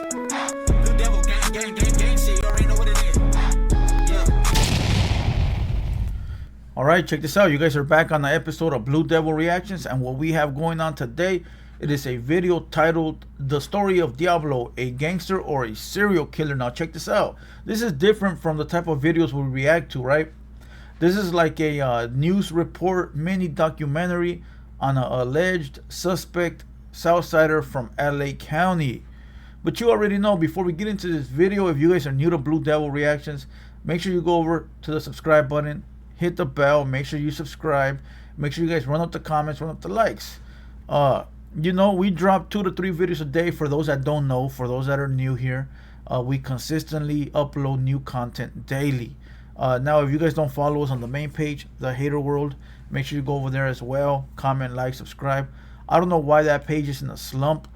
Blue Devil gang shit, you already know what it is. Yeah. Alright, check this out. You guys are back on the episode of Blue Devil Reactions, and what we have going on today, it is a video titled The Story of Diablo, a Gangster or a Serial Killer. Now check this out. This is different from the type of videos we react to, right? This is like a news report mini documentary on an alleged suspect Southsider from LA County. But you already know, before we get into this video, if you guys are new to Blue Devil Reactions, make sure you go over to the subscribe button, hit the bell, make sure you subscribe, make sure you guys run up the comments, run up the likes. You know, we drop 2 to 3 videos a day. For those that don't know, for those that are new here, we consistently upload new content daily. Now, if you guys don't follow us on the main page, The Hater World, make sure you go over there as well. Comment, like, subscribe. I don't know why that page is in a slump.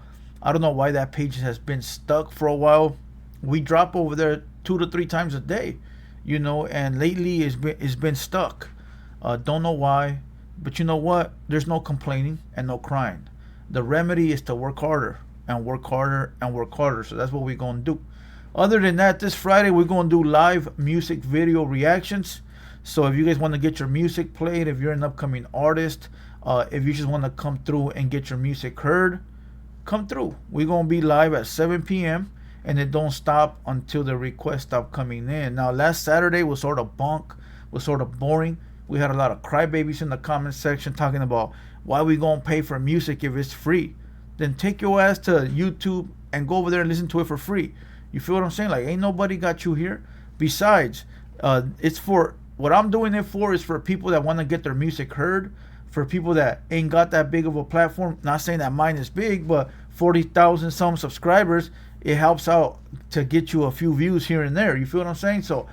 I don't know why that page has been stuck for a while. We drop over there 2 to 3 times a day, you know, and lately it's been stuck. Don't know why, but you know what? There's no complaining and no crying. The remedy is to work harder and work harder and work harder. So that's what we're going to do. Other than that, this Friday we're going to do live music video reactions. So if you guys want to get your music played, if you're an upcoming artist, if you just want to come through and get your music heard, come through. We're going to be live at 7 p.m. and it don't stop until the requests stop coming in. Now, last Saturday was sort of was sort of boring. We had a lot of crybabies in the comment section talking about why we going to pay for music if it's free. Then take your ass to YouTube and go over there and listen to it for free. You feel what I'm saying? Like, ain't nobody got you here. Besides, it's for, what I'm doing it for is for people that want to get their music heard, for people that ain't got that big of a platform. Not saying that mine is big, but 40,000 some subscribers, it helps out to get you a few views here and there. You feel what I'm saying? So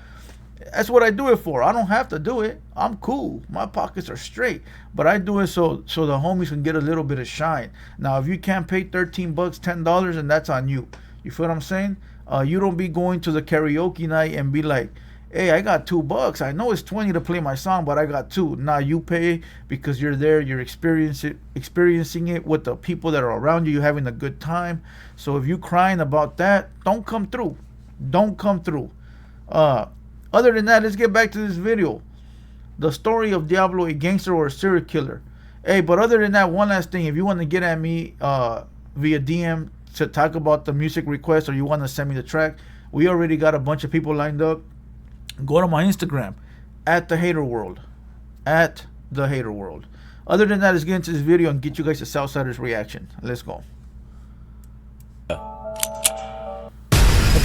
that's what I do it for. I don't have to do it. I'm cool. My pockets are straight. But I do it so the homies can get a little bit of shine. Now, if you can't pay 13 bucks, $10, and that's on you. You feel what I'm saying? You don't be going to the karaoke night and be like, hey, I got $2. I know it's 20 to play my song, but I got 2. Now you pay because you're there. You're experiencing it with the people that are around you. You're having a good time. So if you crying about that, don't come through. Don't come through. Other than that, let's get back to this video. The story of Diablo, a gangster or a serial killer. Hey, but other than that, one last thing. If you want to get at me via DM to talk about the music request, or you want to send me the track, we already got a bunch of people lined up. Go to my Instagram, at The Hater World. At The Hater World. Other than that, let's get into this video and get you guys a Southsider's reaction. Let's go. The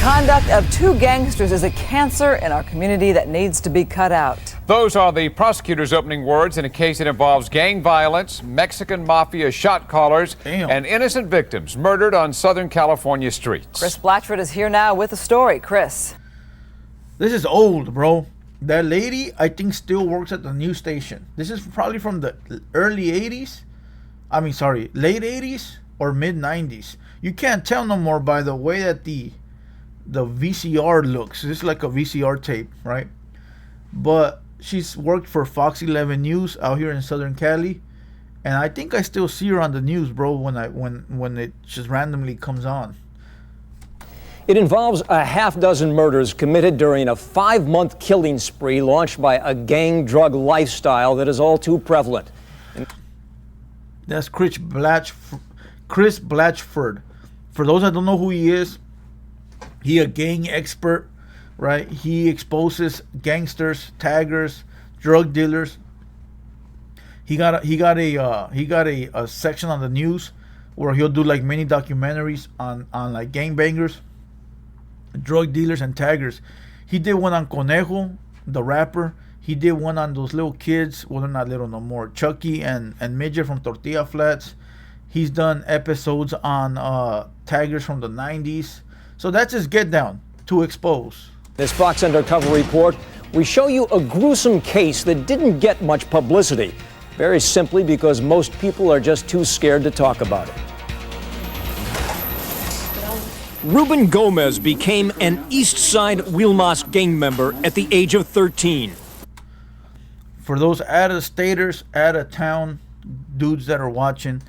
conduct of 2 gangsters is a cancer in our community that needs to be cut out. Those are the prosecutor's opening words in a case that involves gang violence, Mexican mafia shot callers, and innocent victims murdered on Southern California streets. Chris Blatchford is here now with the story. Chris. This is old, bro. That lady, I think, still works at the news station. This is probably from the early 80s. I mean, sorry, late 80s or mid 90s. You can't tell no more by the way that the VCR looks. This is like a VCR tape, right? But she's worked for Fox 11 News out here in Southern Cali, and I think I still see her on the news, bro, when it just randomly comes on. It involves a half-dozen murders committed during a 5-month killing spree launched by a gang drug lifestyle that is all too prevalent. That's Chris Blatchford. For those that don't know who he is, he a gang expert, right? He exposes gangsters, taggers, drug dealers. He got a section on the news where he'll do like many documentaries on like gangbangers, drug dealers, and taggers. He did one on Conejo, the rapper. He did one on those little kids. Well, they're not little no more. Chucky and Midget from Tortilla Flats. He's done episodes on taggers from the 90s. So that's his get down to expose. This Fox Undercover report, we show you a gruesome case that didn't get much publicity. Very simply because most people are just too scared to talk about it. Ruben Gomez became an East Side Wilmas gang member at the age of 13. For those out-of-staters, out-of-town dudes that are watching,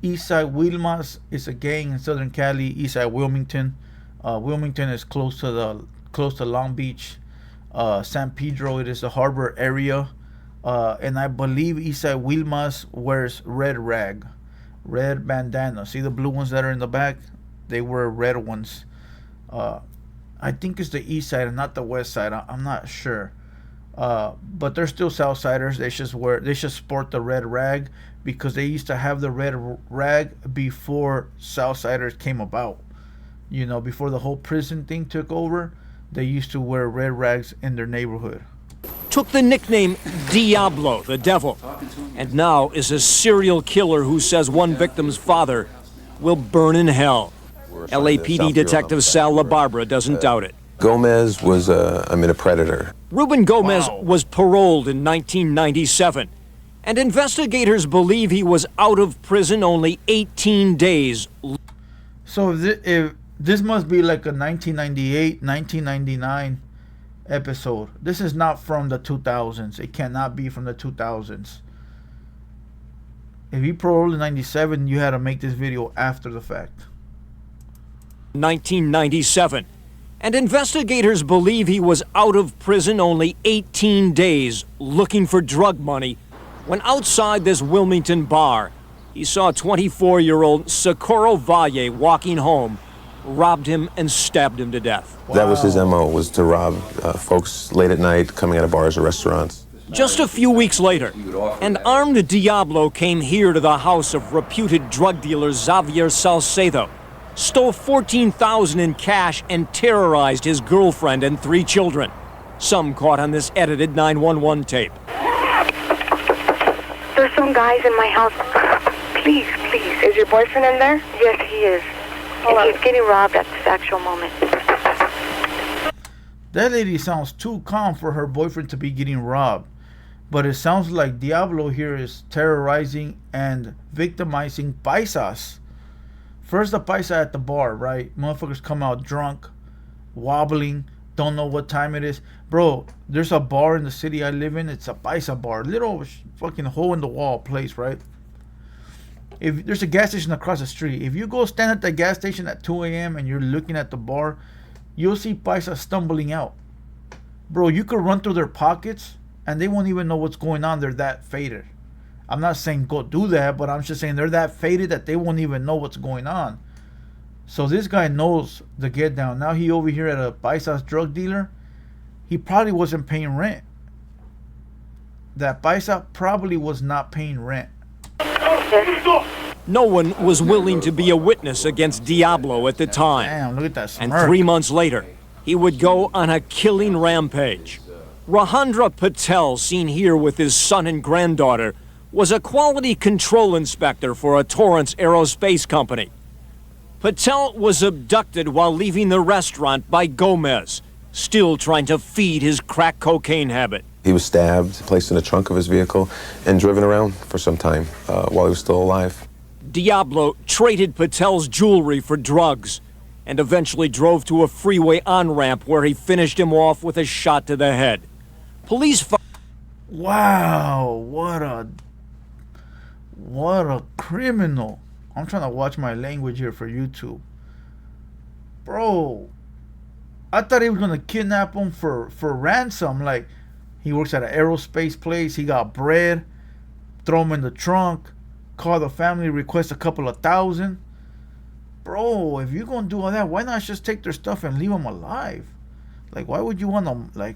Eastside Wilmas is a gang in Southern Cali. Eastside Wilmington. Wilmington is close to Long Beach. San Pedro, it is the harbor area. And I believe Eastside Wilmas wears red bandana. See the blue ones that are in the back? They wear red ones. I think it's the east side and not the west side. I'm not sure. But they're still Southsiders. They just sport the red rag because they used to have the red rag before Southsiders came about. You know, before the whole prison thing took over, they used to wear red rags in their neighborhood. Took the nickname Diablo, the devil, and now is a serial killer who says one victim's father will burn in hell. LAPD Detective Sal LaBarbera doesn't doubt it. Gomez was a predator. Ruben Gomez was paroled in 1997, and investigators believe he was out of prison only 18 days. So if this must be like a 1998, 1999 episode. This is not from the 2000s. It cannot be from the 2000s. If he paroled in 97, you had to make this video after the fact. 1997, and investigators believe he was out of prison only 18 days looking for drug money when outside this Wilmington bar he saw 24-year-old Socorro Valle walking home, robbed him and stabbed him to death. Wow. That was his MO, was to rob folks late at night coming out of bars or restaurants. Just a few weeks later, an armed Diablo came here to the house of reputed drug dealer Xavier Salcedo, stole $14,000 in cash and terrorized his girlfriend and 3 children. Some caught on this edited 911 tape. There's some guys in my house. Please. Is your boyfriend in there? Yes, he is. And he's getting robbed at this actual moment. That lady sounds too calm for her boyfriend to be getting robbed. But it sounds like Diablo here is terrorizing and victimizing paisas. First the paisa at the bar, right? Motherfuckers come out drunk, wobbling, don't know what time it is. Bro, there's a bar in the city I live in. It's a paisa bar. Little fucking hole in the wall place, right? If there's a gas station across the street, if you go stand at the gas station at 2 a.m. and you're looking at the bar, you'll see paisa stumbling out. Bro, you could run through their pockets and they won't even know what's going on. They're that faded. I'm not saying go do that, but I'm just saying they're that faded that they won't even know what's going on. So this guy knows the get down. Now he over here at a paisa's drug dealer. He probably wasn't paying rent. That paisa probably was not paying rent. No one was willing to be a witness against Diablo at the time. Damn, look at that smirk. And 3 months later, he would go on a killing rampage. Rahandra Patel, seen here with his son and granddaughter, was a quality control inspector for a Torrance Aerospace company. Patel was abducted while leaving the restaurant by Gomez, still trying to feed his crack cocaine habit. He was stabbed, placed in the trunk of his vehicle, and driven around for some time while he was still alive. Diablo traded Patel's jewelry for drugs and eventually drove to a freeway on-ramp where he finished him off with a shot to the head. Police Wow, what a criminal. I'm trying to watch my language here for YouTube. Bro, I thought he was going to kidnap him for ransom. Like, he works at an aerospace place. He got bread. Throw him in the trunk. Call the family, request a couple of $1,000. Bro, if you're going to do all that, why not just take their stuff and leave them alive? Like, why would you want to, like...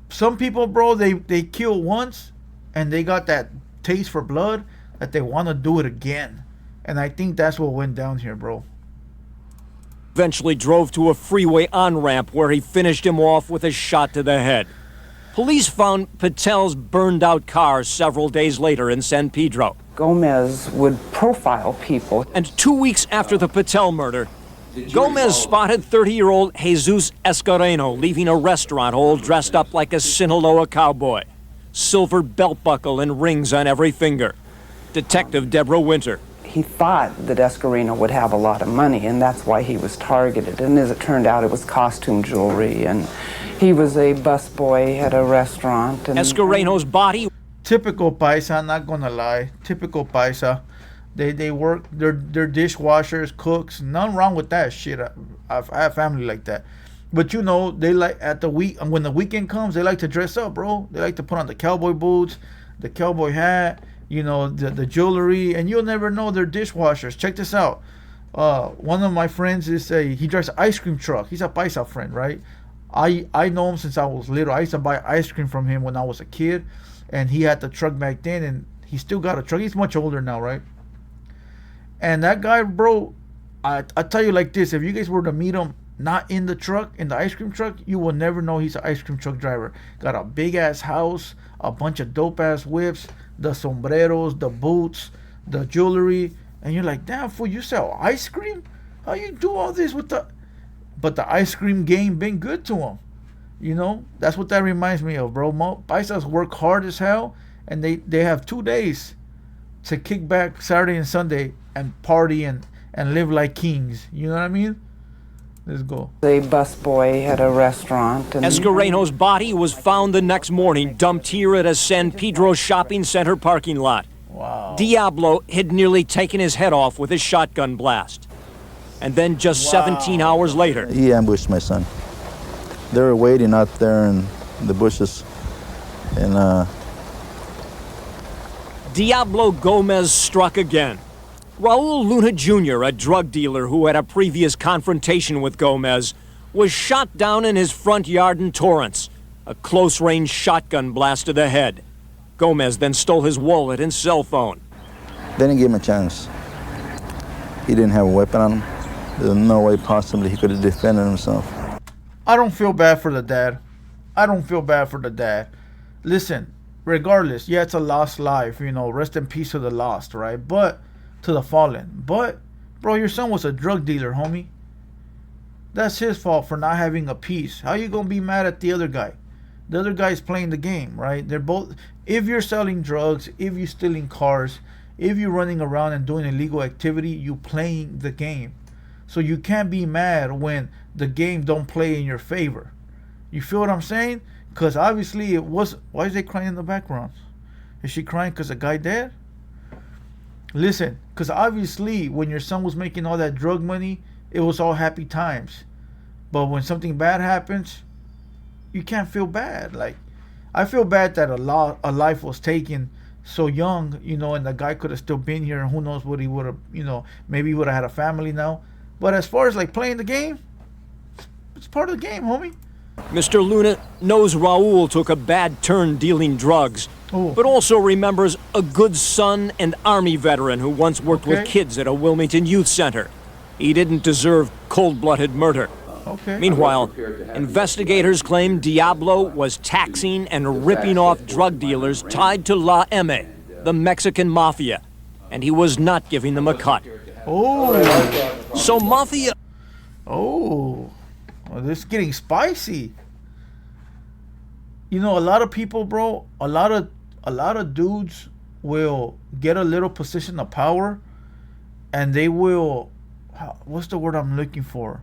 Some people, bro, they kill once and they got that taste for blood that they want to do it again. And I think that's what went down here, bro. Eventually drove to a freeway on-ramp where he finished him off with a shot to the head. Police found Patel's burned-out car several days later in San Pedro. Gomez would profile people. And 2 weeks after the Patel murder, Gomez spotted 30-year-old Jesus Escareno leaving a restaurant all dressed up like a Sinaloa cowboy. Silver belt buckle and rings on every finger. Detective Deborah Winter. He thought that Escareno would have a lot of money, and that's why he was targeted. And as it turned out, it was costume jewelry, and he was a busboy at a restaurant. And Escareno's body... Typical paisa, not gonna lie. Typical paisa. They work. They're dishwashers, cooks. Nothing wrong with that shit. I have family like that. But you know, they like at the week when the weekend comes, they like to dress up, bro. They like to put on the cowboy boots, the cowboy hat, you know, the jewelry, and you'll never know they're dishwashers. Check this out. One of my friends he drives an ice cream truck. He's a paisa friend, right? I know him since I was little. I used to buy ice cream from him when I was a kid, and he had the truck back then, and he still got a truck. He's much older now, right? And that guy, bro, I tell you like this: if you guys were to meet him not in the truck, in the ice cream truck, you will never know he's an ice cream truck driver. Got a big ass house, a bunch of dope ass whips, the sombreros, the boots, the jewelry, and you're like, damn fool, you sell ice cream? How you do all this with the? But the ice cream game been good to him. You know, that's what that reminds me of, bro. Paisas work hard as hell, and they have 2 days to kick back Saturday and Sunday and party and live like kings. You know what I mean? Let's go. A busboy at a restaurant. And Escareno's body was found the next morning, dumped here at a San Pedro shopping center parking lot. Wow. Diablo had nearly taken his head off with a shotgun blast. And then just 17 hours later, he ambushed my son. They were waiting out there in the bushes, and Diablo Gomez struck again. Raul Luna Jr., a drug dealer who had a previous confrontation with Gomez, was shot down in his front yard in Torrance. A close-range shotgun blast to the head. Gomez then stole his wallet and cell phone. they didn't give him a chance. He didn't have a weapon on him. There's no way possibly he could have defended himself. I don't feel bad for the dad. I don't feel bad for the dad. Listen, regardless, yeah, it's a lost life, you know, rest in peace to the lost, right? But, to the fallen. But, bro, your son was a drug dealer, homie. That's his fault for not having a peace. How you gonna be mad at the other guy? The other guy's playing the game, right? They're both, if you're selling drugs, if you're stealing cars, if you're running around and doing illegal activity, you playing the game. So you can't be mad when the game don't play in your favor. You feel what I'm saying? Because obviously it was... Why is they crying in the background? Is she crying because the guy dead? Listen, because obviously when your son was making all that drug money, it was all happy times. But when something bad happens, you can't feel bad. Like, I feel bad that a life was taken so young, you know, and the guy could have still been here, and who knows what he would have, you know, maybe he would have had a family now. But as far as like playing the game, it's part of the game, homie. Mr. Luna knows Raul took a bad turn dealing drugs, but also remembers a good son and Army veteran who once worked with kids at a Wilmington youth center. He didn't deserve cold-blooded murder. Meanwhile, investigators claim Diablo was taxing and ripping off drug dealers tied to La M, the Mexican mafia, and he was not giving them a cut. So mafia... Well, this is getting spicy. You know, a lot of people, bro, a lot of dudes will get a little position of power, and they will, what's the word I'm looking for?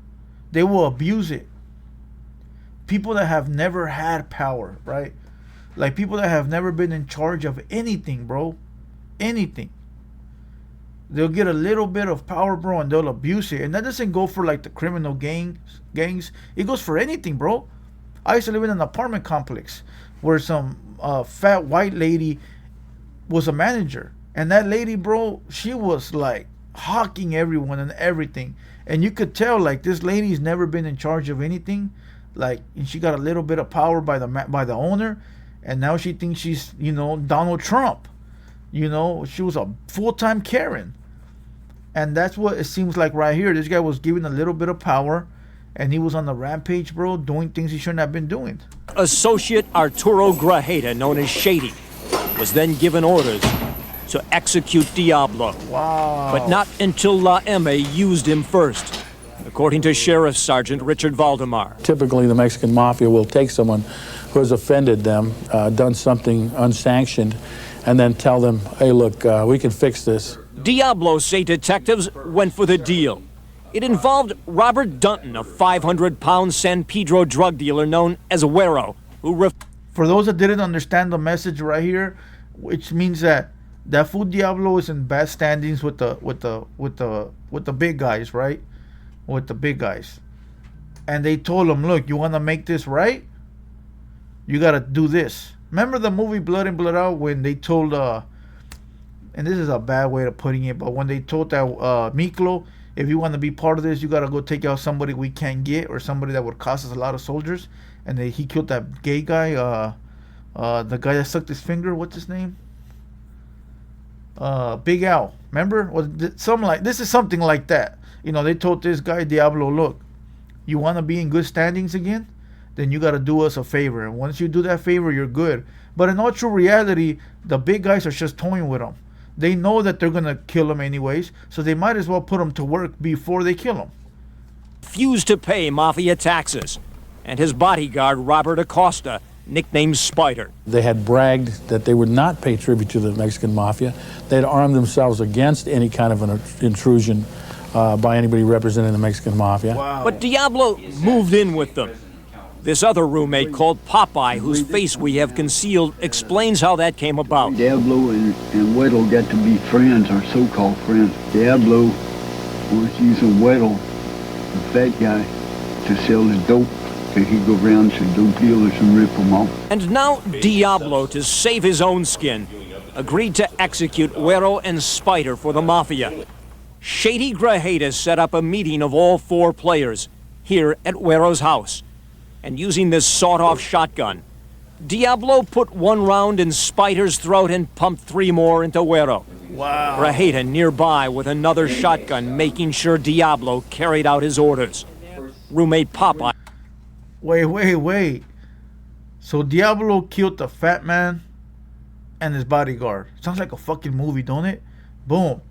They will abuse it. People that have never had power, right? Like people that have never been in charge of anything, bro. Anything. They'll get a little bit of power, bro, and they'll abuse it. And that doesn't go for like the criminal gangs. It goes for anything, bro. I used to live in an apartment complex where some fat white lady was a manager. And that lady, bro, she was like hawking everyone and everything. And you could tell like this lady's never been in charge of anything. Like, and she got a little bit of power by the owner. And now she thinks she's, you know, Donald Trump. You know, she was a full-time Karen. And that's what it seems like right here. This guy was given a little bit of power, and he was on the rampage, bro, doing things he shouldn't have been doing. Associate Arturo Grajeda, known as Shady, was then given orders to execute Diablo. Wow. But not until La M used him first, according to Sheriff Sergeant Richard Valdemar. Typically, the Mexican Mafia will take someone who has offended them, done something unsanctioned, and then tell them, hey, look, we can fix this. Diablo, say detectives, went for the deal. It involved Robert Dunton, a 500-pound San Pedro drug dealer known as Güero, who... For those that didn't understand the message right here, which means that that fool Diablo is in bad standings with the big guys, right? With the big guys. And they told him, look, you want to make this right? You got to do this. Remember the movie Blood In, Blood Out, when they told, and this is a bad way of putting it, but when they told that Miklo, if you want to be part of this, you got to go take out somebody we can't get, or somebody that would cost us a lot of soldiers. And he killed that gay guy, the guy that sucked his finger. What's his name? Big Al. Remember? This is something like that. You know, they told this guy, Diablo, look, you want to be in good standings again? Then you got to do us a favor. And once you do that favor, you're good. But in all true reality, the big guys are just toying with him. They know that they're going to kill him anyways, so they might as well put him to work before they kill him. Refused to pay mafia taxes. And his bodyguard, Robert Acosta, nicknamed Spider. They had bragged that they would not pay tribute to the Mexican mafia. They'd armed themselves against any kind of an intrusion by anybody representing the Mexican mafia. Wow. But Diablo moved in with them. This other roommate called Popeye, whose face we have concealed, explains how that came about. Diablo and Weddle got to be friends, or so-called friends. Diablo was using Weddle, the fat guy, to sell the dope. So he'd go around to dope dealers and rip them off. And now Diablo, to save his own skin, agreed to execute Güero and Spider for the mafia. Shady Grajeda set up a meeting of all four players here at Güero's house. And using this sawed-off shotgun, Diablo put one round in Spider's throat and pumped three more into Güero. Wow. Grajeda nearby with another shotgun, making sure Diablo carried out his orders. Roommate Popeye. Wait. So Diablo killed the fat man and his bodyguard. Sounds like a fucking movie, don't it? Boom.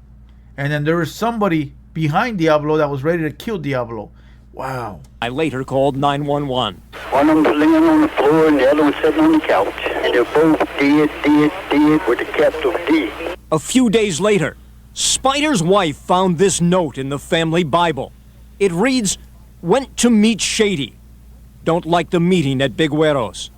And then there was somebody behind Diablo that was ready to kill Diablo. Wow. I later called 911. One of them was laying on the floor and the other one sitting on the couch. And they're both dead with a capital D. A few days later, Spider's wife found this note in the family Bible. It reads, "Went to meet Shady. Don't like the meeting at Big Güero's."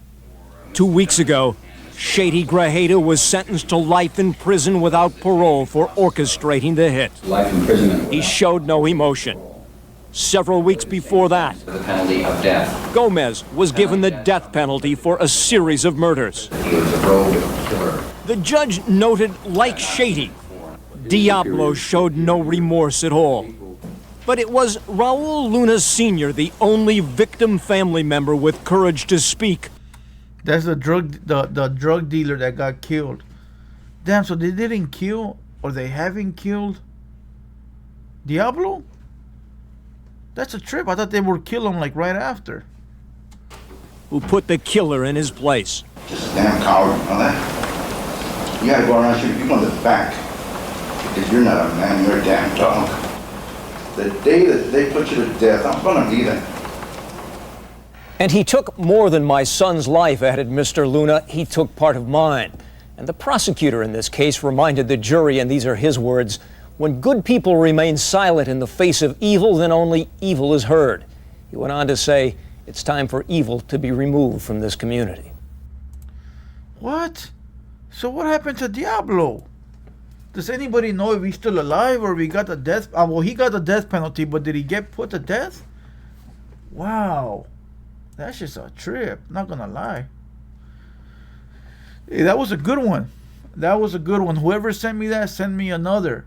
2 weeks ago, Shady Grajeda was sentenced to life in prison without parole for orchestrating the hit. Life imprisonment. He showed no emotion. Several weeks before that, The penalty of death. Gomez was given the death penalty for a series of murders. He was a rogue killer. The judge noted, like Shady, Diablo showed no remorse at all. But it was Raul Luna Sr., the only victim family member with courage to speak. That's the drug dealer that got killed. Damn, so they didn't kill, or they haven't killed Diablo? That's a trip. I thought they would kill him like right after. Who put the killer in his place. Just a damn coward, you know that? You gotta go around shooting people in the back. Because you're not a man, you're a damn dog. The day that they put you to death, I'm gonna be there. And he took more than my son's life, added Mr. Luna. He took part of mine. And the prosecutor in this case reminded the jury, and these are his words, "When good people remain silent in the face of evil, then only evil is heard." He went on to say, it's time for evil to be removed from this community. What? So what happened to Diablo? Does anybody know if he's still alive or if he got the death? Well, he got the death penalty, but did he get put to death? Wow. That's just a trip. Not gonna lie. Hey, that was a good one. That was a good one. Whoever sent me that, send me another.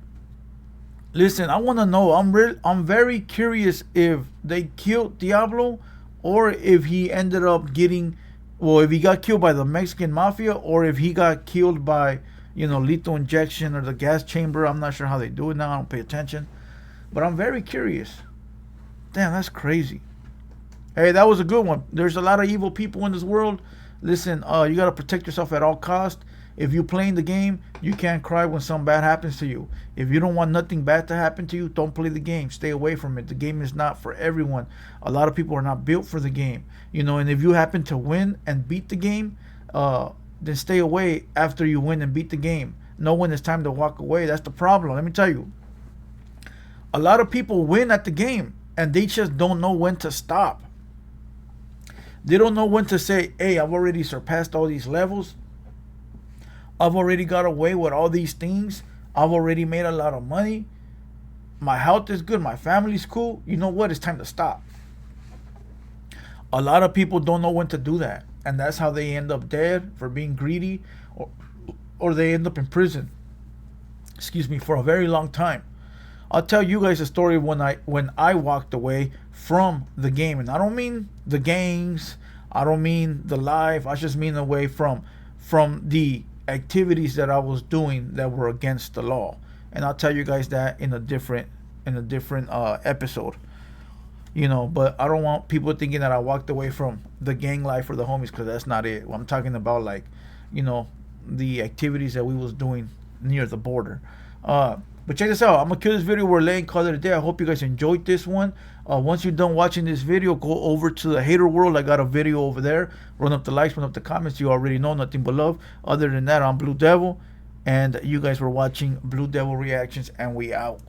Listen, I want to know. I'm very curious if they killed Diablo or if he ended up getting, well, if he got killed by the Mexican mafia or if he got killed by, you know, lethal injection or the gas chamber. I'm not sure how they do it now. I don't pay attention. But I'm very curious. Damn, that's crazy. Hey, that was a good one. There's a lot of evil people in this world. Listen, you got to protect yourself at all costs. If you're playing the game, you can't cry when something bad happens to you. If you don't want nothing bad to happen to you, don't play the game. Stay away from it. The game is not for everyone. A lot of people are not built for the game. You know, and if you happen to win and beat the game, then stay away after you win and beat the game. Know when it's time to walk away. That's the problem. Let me tell you. A lot of people win at the game, and they just don't know when to stop. They don't know when to say, hey, I've already surpassed all these levels. I've already got away with all these things. I've already made a lot of money. My health is good. My family's cool. You know what? It's time to stop. A lot of people don't know when to do that. And that's how they end up dead for being greedy, or they end up in prison. Excuse me, for a very long time. I'll tell you guys a story when I walked away from the game. And I don't mean the gangs. I don't mean the life. I just mean away from the activities that I was doing that were against the law. And I'll tell you guys that in a different episode. You know, but I don't want people thinking that I walked away from the gang life or the homies, because that's not it. I'm talking about, like, you know, the activities that we was doing near the border. But check this out. I'm gonna kill this video. We're laying call it a day. I hope you guys enjoyed this one. Once you're done watching this video, go over to the hater world. I got a video over there. Run up the likes, run up the comments. You already know, nothing but love. Other than that, I'm Blue Devil, and you guys were watching Blue Devil Reactions, and we out.